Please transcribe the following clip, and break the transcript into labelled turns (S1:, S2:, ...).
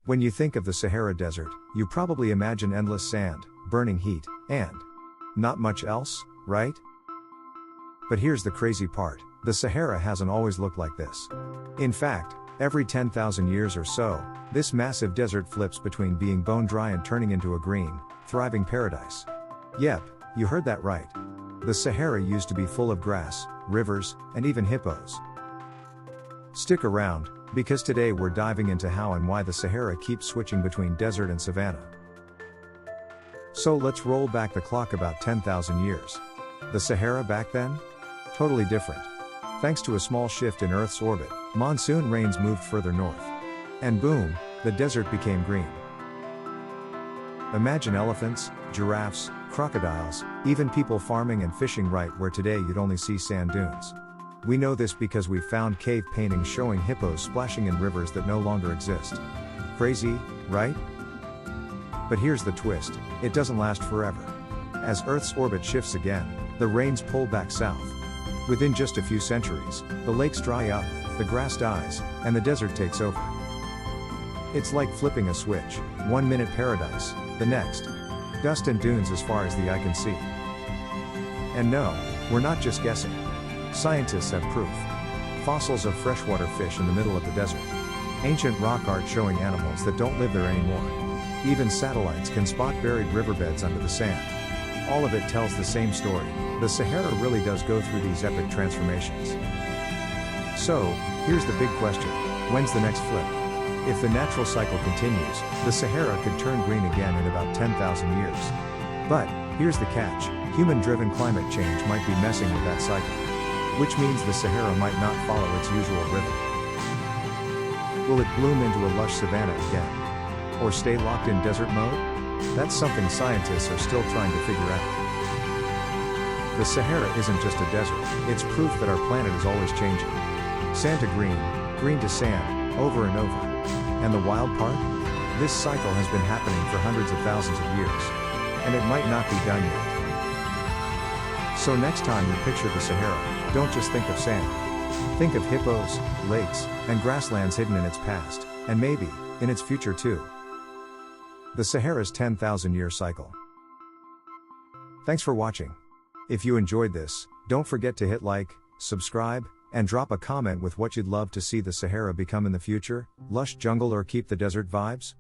S1: When you think of the Sahara Desert, you probably imagine endless sand, burning heat, and not much else, right? But here's the crazy part, the Sahara hasn't always looked like this. In fact, every 10,000 years or so, this massive desert flips between being bone dry and turning into a green, thriving paradise. Yep, you heard that right. The Sahara used to be full of grass, rivers, and even hippos. Stick around, because today we're diving into how and why the Sahara keeps switching between desert and savanna. So let's roll back the clock about 10,000 years. The Sahara back then? Totally different. Thanks to a small shift in Earth's orbit, monsoon rains moved further north. And boom, the desert became green. Imagine elephants, giraffes, crocodiles, even people farming and fishing right where today you'd only see sand dunes. We know this because we've found cave paintings showing hippos splashing in rivers that no longer exist. Crazy, right? But here's the twist, it doesn't last forever. As Earth's orbit shifts again, the rains pull back south. Within just a few centuries, the lakes dry up, the grass dies, and the desert takes over. It's like flipping a switch, 1 minute paradise, the next, dust and dunes as far as the eye can see. And no, we're not just guessing. Scientists have proof. Fossils of freshwater fish in the middle of the desert. Ancient rock art showing animals that don't live there anymore. Even satellites can spot buried riverbeds under the sand. All of it tells the same story. The Sahara really does go through these epic transformations. So, here's the big question. When's the next flip? If the natural cycle continues, the Sahara could turn green again in about 10,000 years. But, here's the catch, human-driven climate change might be messing with that cycle. Which means the Sahara might not follow its usual rhythm. Will it bloom into a lush savanna again? Or stay locked in desert mode? That's something scientists are still trying to figure out. The Sahara isn't just a desert, it's proof that our planet is always changing. Sand to green, green to sand, over and over. And the wild part? This cycle has been happening for hundreds of thousands of years. And it might not be done yet. So next time you picture the Sahara, don't just think of sand. Think of hippos, lakes, and grasslands hidden in its past, and maybe, in its future too. The Sahara's 10,000-year cycle. Thanks for watching. If you enjoyed this, don't forget to hit like, subscribe, and drop a comment with what you'd love to see the Sahara become in the future, lush jungle or keep the desert vibes.